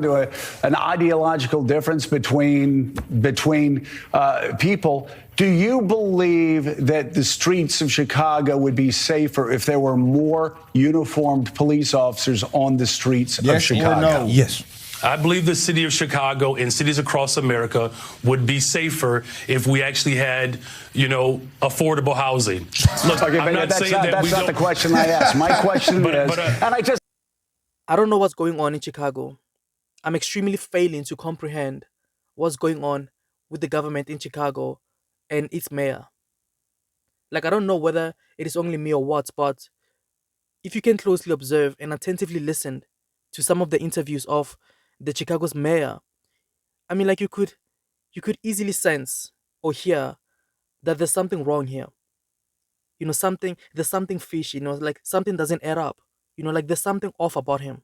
down to an ideological difference between people. Do you believe that the streets of Chicago would be safer if there were more uniformed police officers on the streets of Chicago? Or no? Yes. I believe the city of Chicago and cities across America would be safer if we actually had, affordable housing. Look, Okay, I'm not saying that that's not the question I asked. My question is, and I don't know what's going on in Chicago. I'm extremely failing to comprehend what's going on with the government in Chicago and its mayor. Like, I don't know whether it is only me or what, but if you can closely observe and attentively listen to some of the interviews of the Chicago's mayor, I mean, like, you could easily sense or hear that there's something wrong here. There's something fishy, like something doesn't add up. Like there's something off about him.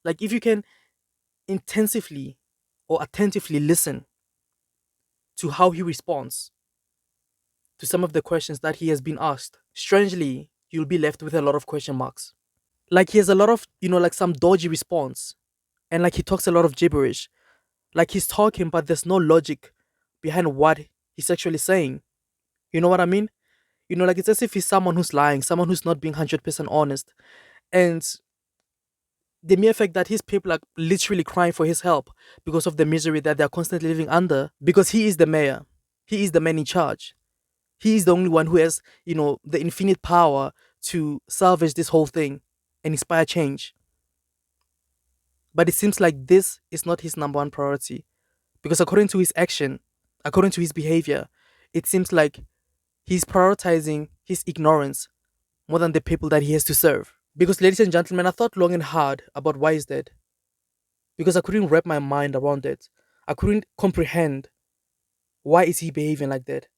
Like, if you can intensively or attentively listen to how he responds to some of the questions that he has been asked, strangely, you'll be left with a lot of question marks. Like, he has a lot of, like some dodgy response. And like, he talks a lot of gibberish. Like, he's talking, but there's no logic behind what he's actually saying. You know what I mean? Like, it's as if he's someone who's lying, someone who's not being 100% honest. And the mere fact that his people are literally crying for his help because of the misery that they're constantly living under, because he is the mayor, he is the man in charge. He is the only one who has, the infinite power to salvage this whole thing and inspire change. But it seems like this is not his number one priority. Because according to his action, according to his behavior, it seems like he's prioritizing his ignorance more than the people that he has to serve. Because, ladies and gentlemen, I thought long and hard about why is that. Because I couldn't wrap my mind around it. I couldn't comprehend why is he behaving like that.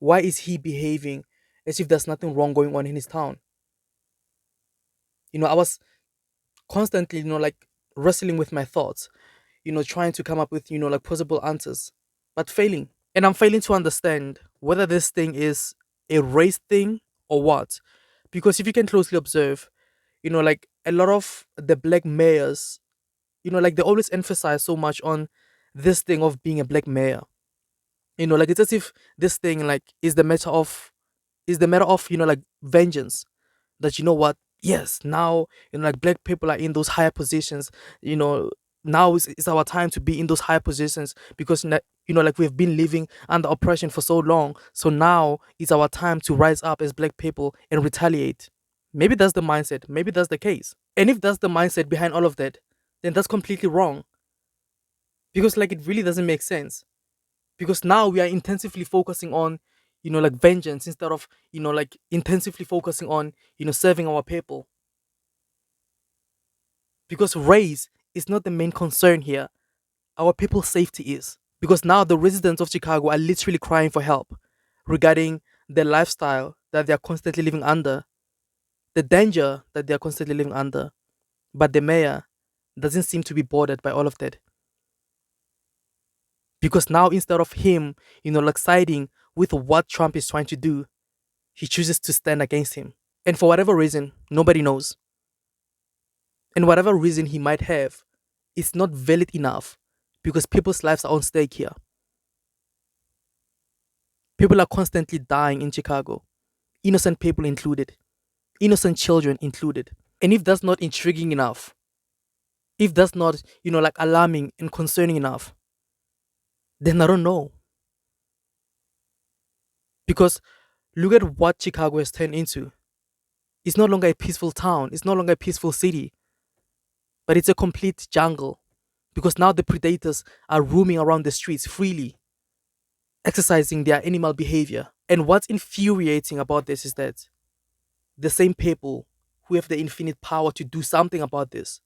Why is he behaving as if there's nothing wrong going on in his town? I was constantly, like wrestling with my thoughts, trying to come up with, like possible answers, but failing. And I'm failing to understand whether this thing is a race thing or what. Because if you can closely observe, like a lot of the black mayors, like they always emphasize so much on this thing of being a black mayor. Like it's as if this thing like is the matter of like vengeance. That what, yes, now like black people are in those higher positions. Now is our time to be in those higher positions because like we've been living under oppression for so long. So now is our time to rise up as black people and retaliate. Maybe that's the mindset. Maybe that's the case. And if that's the mindset behind all of that, then that's completely wrong. Because like it really doesn't make sense. Because now we are intensively focusing on, like vengeance instead of, like intensively focusing on, serving our people. Because race is not the main concern here. Our people's safety is. Because now the residents of Chicago are literally crying for help regarding the lifestyle that they are constantly living under, the danger that they are constantly living under. But the mayor doesn't seem to be bothered by all of that. Because now instead of him, like siding with what Trump is trying to do, he chooses to stand against him. And for whatever reason, nobody knows. And whatever reason he might have, it's not valid enough because people's lives are on stake here. People are constantly dying in Chicago, innocent people included, innocent children included. And if that's not intriguing enough, if that's not, like alarming and concerning enough, then I don't know. Because look at what Chicago has turned into. It's no longer a peaceful town. It's no longer a peaceful city. But it's a complete jungle. Because now the predators are roaming around the streets freely, exercising their animal behavior. And what's infuriating about this is that the same people who have the infinite power to do something about this,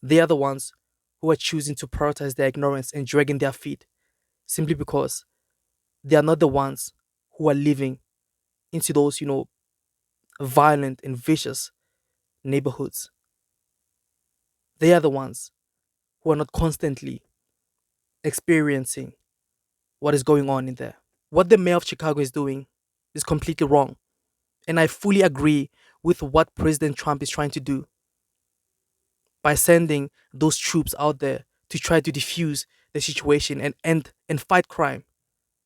they are the ones who are choosing to prioritize their ignorance and dragging their feet simply because they are not the ones who are living into those, violent and vicious neighborhoods. They are the ones who are not constantly experiencing what is going on in there. What the mayor of Chicago is doing is completely wrong. And I fully agree with what President Trump is trying to do. by sending those troops out there to try to defuse the situation and end and fight crime,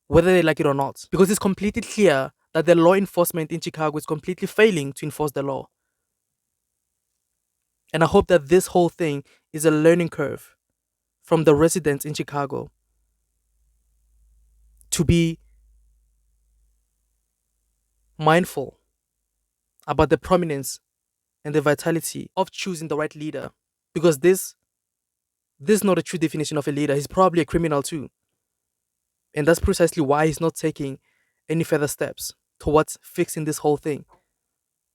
whether they like it or not. Because it's completely clear that the law enforcement in Chicago is completely failing to enforce the law. And I hope that this whole thing is a learning curve from the residents in Chicago to be mindful about the prominence and the vitality of choosing the right leader. Because this is not a true definition of a leader. He's probably a criminal too. And that's precisely why he's not taking any further steps towards fixing this whole thing.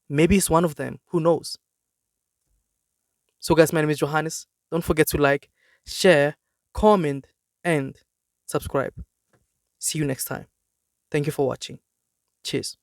Maybe he's one of them. Who knows? So, guys, my name is Johannes. Don't forget to like, share, comment, and subscribe. See you next time. Thank you for watching. Cheers.